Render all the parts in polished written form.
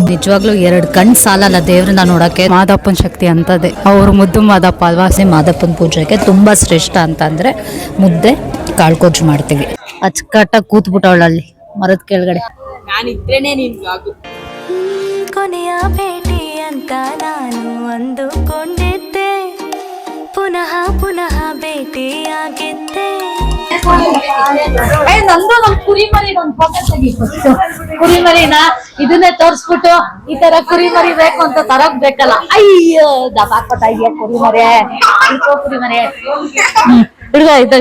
ನಿಜವಾಗ್ಲೂ 2 ಕಣ್ ಸಾಲಲ್ಲ ದೇವ್ರನ್ನ ನೋಡಕ್ಕೆ. ಮಾದಪ್ಪನ ಶಕ್ತಿ ಅಂತದೆ. ಅವ್ರು ಮುದ್ದು ಮಾದಪ್ಪ ಅಲ್ವಾ. ಮಾದಪ್ಪನ ಪೂಜೆಗೆ ತುಂಬಾ ಶ್ರೇಷ್ಠ ಅಂತ ಅಂದ್ರೆ ಮುದ್ದೆ ಕಾಳ್ಕೊಜ್ಜು ಮಾಡ್ತೀವಿ. ಅಚ್ಚಕಟ್ಟಾಗಿ ಕೂತ್ಬಿಟ್ಟವಳಲ್ಲಿ ಮರದ ಕೆಳಗಡೆ. ನಾನಿದ್ರೇನೆ ನಿನ್ಗಾಗು. ಕೊನೆಯ ಭೇಟಿ ಅಂತ ನಾನು ಅಂದುಕೊಂಡಿದ್ದೆ, ಪುನಃ ಪುನಃ ಭೇಟಿಯಾಗಿದ್ದೆ. ನಂದು ನಮ್ ಕುರಿಮರಿ ಒಂದು ಫೋಟೋ ತೆಗಿತ್ತು. ಕುರಿಮರಿನ ಇದನ್ನೇ ತೋರ್ಸ್ಬಿಟ್ಟು ಈ ತರ ಕುರಿಮರಿ ಬೇಕು ಅಂತ ತರಕ್ ಬೇಕಲ್ಲ. ಅಯ್ಯೋ ದಪಾಕ್ತಾ ಇದೆಯಾ ಕುರಿಮರಿ. ಕುರಿಮರಿ ಹುಡುಗ ಇದು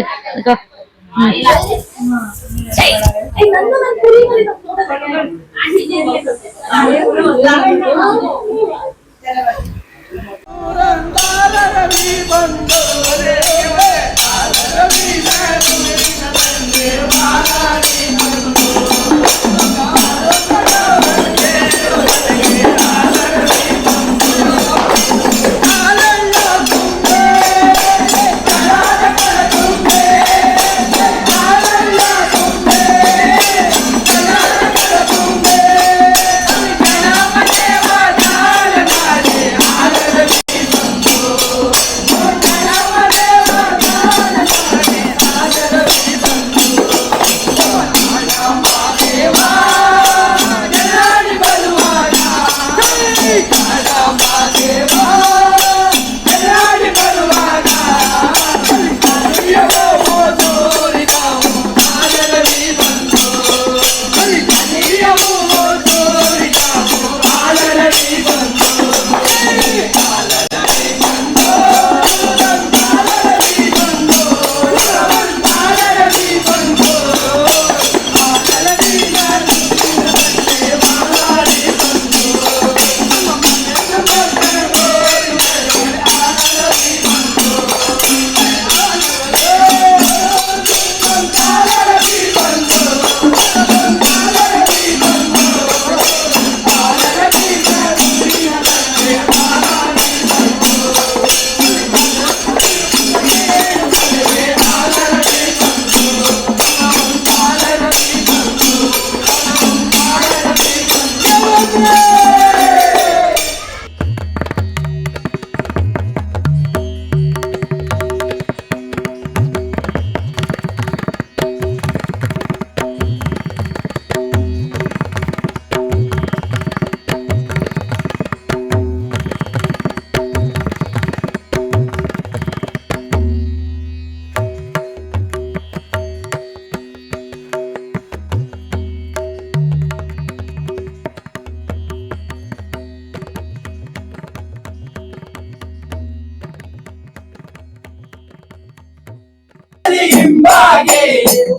ಹಿಂಬಾಗಿ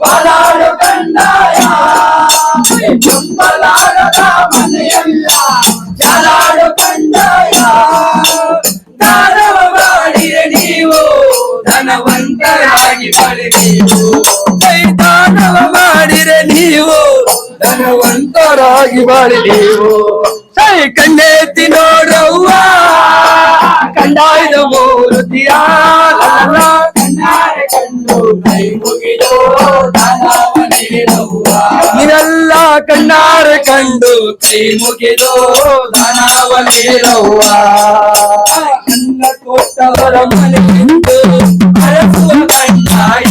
ಬಲಾಡು ಕಂದಾಯ ತುಂಬಲಾರದ ಮನೆಯಲ್ಲ ಜಲಾಡು ಕಂದಾಯ. ದಾನವ ಮಾಡಿರೆ ನೀವು ಧನವಂತರಾಗಿ ಬಳಿದೀವು. ದಾನವ ಮಾಡಿರೆ ನೀವು ಧನವಂತರಾಗಿ ಬಳಿದೀವು. ಸೈ ಕಣ್ಣೆತ್ತಿ ನೋಡವ್ವ ಕಂದಾಯದ ಮೂರ್ತಿಯ ಕಂಡು ಕೈ ಮುಗಿದು ದಾನವ ನೀಡುವ. ನೀವೆಲ್ಲ ಕಣ್ಣಾರೆ ಕಂಡು ಕೈ ಮುಗಿದು ದಾನವ ನೀಡುವ. ಅನ್ನ ಕೊಟ್ಟವರ ಮನೆಯಿಂದ ಅರಸುವ ಕಣ್ಣಾಯ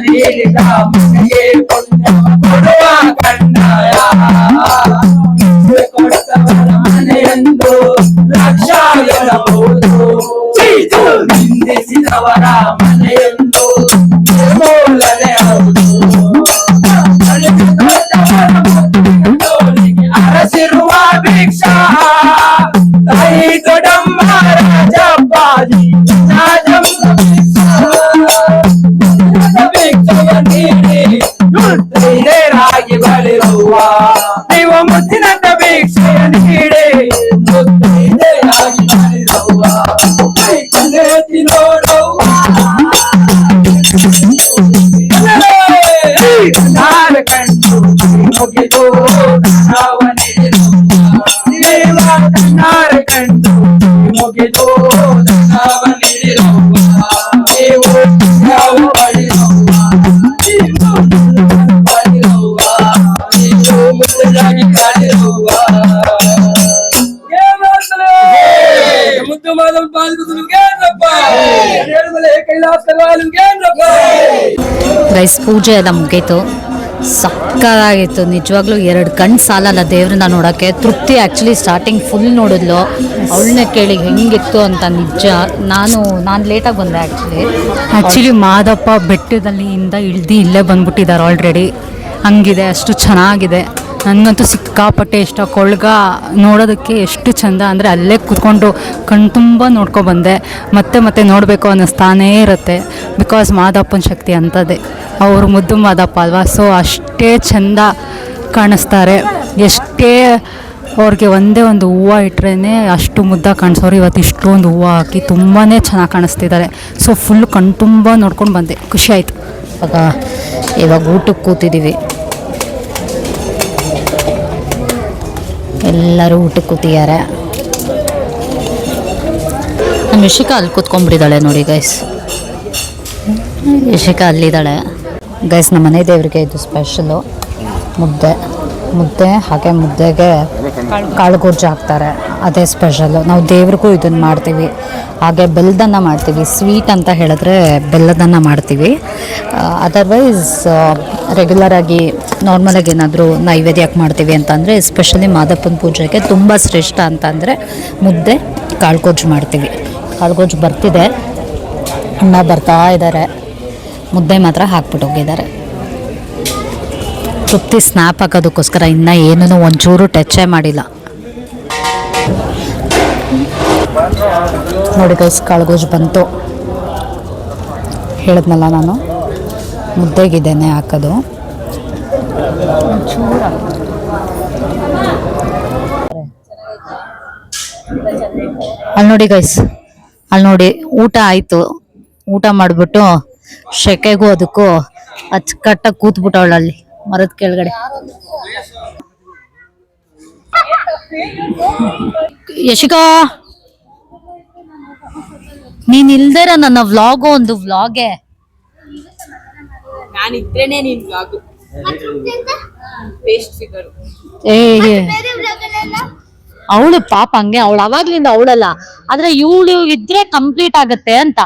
ನೀಡಿದ ಮನೆಗೆ ಕೊಡುವ ಕಣ್ಣಾಯ. ಕೊಟ್ಟವರ ಮನೆಯೆಂದು ಲಕ್ಷ ಎನ್ನಬಹುದು, ನಿಂದಿಸಿದವರ ಮನೆಯೆಂದು ನಿರ್ಮೂಲನೆ ಹೌದು. ಅರಸಿರುವ ಭಿಕ್ಷಾ ತಾಯಿ ದೊಡ್ಡಮ್ಮ ರಾಜಪ್ಪಾಜಿ ಭಿಕ್ಷವ ನೀಡಿ ಮುತ್ತೈದೆಯರಾಗಿ ಬಳಿರುವ. ನೀವು ಮುತ್ತಿನಂತ ಭಿಕ್ಷೆಯ ನೀಡಿ ಮುತ್ತೈದೆಯರಾಗಿ ಬಳಿರುವ. ಕಣ್ಣೆತ್ತಿ ನೋಡುವ ಕಂಡು ಮುಗಿದು ಧನವ ನೀಡುವ. ಕಂಡು ಮುದ್ದು ಮಾದಪ್ಪ ಪಾಲ್ಗುದು ನಿಮ್ಗೇನಪ್ಪ ಏಳುಮಲೆ ಕೈಲಾಸ ನಿಮ್ಗೇನಪ್ಪ. ಗೈಸ್ ಪೂಜೆ ಎಲ್ಲ ಮುಗೀತು, ಸಕ್ಕತ್ತಾಗಿತ್ತು ನಿಜವಾಗ್ಲೂ. 2 ಕಣ್ಣು ಸಾಲಲ್ಲ ದೇವ್ರನ್ನ ನೋಡೋಕ್ಕೆ. ತೃಪ್ತಿ ಆ್ಯಕ್ಚುಲಿ ಸ್ಟಾರ್ಟಿಂಗ್ ಫುಲ್ ನೋಡಿದ್ಲು, ಅವಳನ್ನೇ ಕೇಳಿ ಹೆಂಗಿತ್ತು ಅಂತ. ನಿಜ ನಾನು ಲೇಟಾಗಿ ಬಂದೆ ಆ್ಯಕ್ಚುಲಿ ಮಾದಪ್ಪ ಬೆಟ್ಟದಲ್ಲಿ ಇಳ್ದು ಇಲ್ಲೇ ಬಂದ್ಬಿಟ್ಟಿದ್ದಾರೆ ಆಲ್ರೆಡಿ. ಹಂಗಿದೆ, ಅಷ್ಟು ಚೆನ್ನಾಗಿದೆ. ನನಗಂತೂ ಸಿಕ್ಕಾಪಟ್ಟೆ ಇಷ್ಟ. ಕೊಳ್ಗ ನೋಡೋದಕ್ಕೆ ಎಷ್ಟು ಚೆಂದ ಅಂದರೆ ಅಲ್ಲೇ ಕೂತ್ಕೊಂಡು ಕಣ್ತುಂಬ ನೋಡ್ಕೊಬಂದೆ. ಮತ್ತೆ ನೋಡಬೇಕು ಅನ್ನಿಸ್ತಾನೇ ಇರುತ್ತೆ. ಬಿಕಾಸ್ ಮಾದಪ್ಪನ ಶಕ್ತಿ ಅಂಥದ್ದೇ, ಅವರು ಮುದ್ದು ಮಾದಪ್ಪ ಅಲ್ವಾ. ಸೊ ಅಷ್ಟೇ ಚೆಂದ ಕಾಣಿಸ್ತಾರೆ. ಎಷ್ಟೇ ಅವ್ರಿಗೆ ಒಂದೇ ಒಂದು ಹೂವು ಇಟ್ರೇ ಅಷ್ಟು ಮುದ್ದ ಕಾಣಿಸೋರು. ಇವತ್ತು ಇಷ್ಟೊಂದು ಹೂವು ಹಾಕಿ ತುಂಬಾ ಚೆನ್ನಾಗಿ ಕಾಣಿಸ್ತಿದ್ದಾರೆ. ಸೊ ಫುಲ್ ಕಣ್ತುಂಬ ನೋಡ್ಕೊಂಡು ಬಂದೆ, ಖುಷಿ ಆಯಿತು. ಇವಾಗ ಊಟಕ್ಕೆ ಕೂತಿದ್ದೀವಿ, ಎಲ್ಲರೂ ಊಟಕ್ಕೆ ಕೂತಿದ್ದಾರೆ. ನಮ್ಮ ಯಶಿಕಾ ಅಲ್ಲಿ ಕೂತ್ಕೊಂಡ್ಬಿಟ್ಟಿದ್ದಾಳೆ ನೋಡಿ ಗೈಸ್. ಯಶಿಕಾ ಅಲ್ಲಿದ್ದಾಳೆ ಗೈಸ್. ನಮ್ಮ ಮನೆ ದೇವರಿಗೆ ಇದು ಸ್ಪೆಷಲು ಮುದ್ದೆ ಹಾಗೆ ಮುದ್ದೆಗೆ ಕಾಳು ಗೊಜ್ಜು ಹಾಕ್ತಾರೆ, ಅದೇ ಸ್ಪೆಷಲ್ಲು. ನಾವು ದೇವ್ರಿಗೂ ಇದನ್ನು ಮಾಡ್ತೀವಿ. ಹಾಗೆ ಬೆಲ್ಲದನ್ನ ಮಾಡ್ತೀವಿ. ಸ್ವೀಟ್ ಅಂತ ಹೇಳಿದ್ರೆ ಬೆಲ್ಲದನ್ನ ಮಾಡ್ತೀವಿ. ಅದರ್ವೈಸ್ ರೆಗ್ಯುಲರಾಗಿ ನಾರ್ಮಲಾಗಿ ಏನಾದರೂ ನೈವೇದ್ಯಕ್ಕೆ ಮಾಡ್ತೀವಿ ಅಂತಂದರೆ, ಎಸ್ಪೆಷಲಿ ಮಾದಪ್ಪನ ಪೂಜೆಗೆ ತುಂಬ ಶ್ರೇಷ್ಠ ಅಂತಂದರೆ ಮುದ್ದೆ ಕಾಳು ಗೊಜ್ಜು ಮಾಡ್ತೀವಿ. ಕಾಳು ಗೊಜ್ಜು ಬರ್ತಿದೆ, ಅಣ್ಣ ಬರ್ತಾ ಇದ್ದಾರೆ. ಮುದ್ದೆ ಮಾತ್ರ ಹಾಕ್ಬಿಟ್ಟು ಹೋಗಿದ್ದಾರೆ. ತೃಪ್ತಿ ಸ್ನ್ಯಾಪ್ ಹಾಕೋದಕ್ಕೋಸ್ಕರ ಇನ್ನೂ ಏನೂ ಒಂಚೂರು ಟಚ್ಚೇ ಮಾಡಿಲ್ಲ ನೋಡಿ ಗೈಸ್. ಕಾಳು ಗೊಜ್ಜು ಬಂತು, ಹೇಳಿದ್ನಲ್ಲ ನಾನು ಮುದ್ದೆಗಿದ್ದೇನೆ ಹಾಕೋದು. ಅಲ್ಲಿ ನೋಡಿ ಗೈಸ್, ಅಲ್ಲಿ ನೋಡಿ ಊಟ ಆಯಿತು. ಊಟ ಮಾಡಿಬಿಟ್ಟು ಶೆಕೆಗೂ ಅದಕ್ಕೂ ಅಚ್ಚುಕಟ್ಟಾಗಿ ಕೂತ್ಬಿಟ್ಟವಳು ಅಲ್ಲಿ ಮರದ ಕೆಳಗಡೆ. ಯಶಿಕಾ, ನೀನ್ ಇಲ್ದೇರ ನನ್ನ ವ್ಲಾಗು ಒಂದು ವ್ಲಾಗೆ. ನಾನಿದ್ರೇನೆ ನಿನ್ ವ್ಲಾಗು. Best figure. ಅವಳು ಪಾಪ ಹಂಗೆ, ಅವಳು ಅವಾಗ್ಲಿಂದ ಅವಳಲ್ಲ, ಆದ್ರೆ ಇವಳು ಇದ್ರೆ ಕಂಪ್ಲೀಟ್ ಆಗತ್ತೆ ಅಂತ.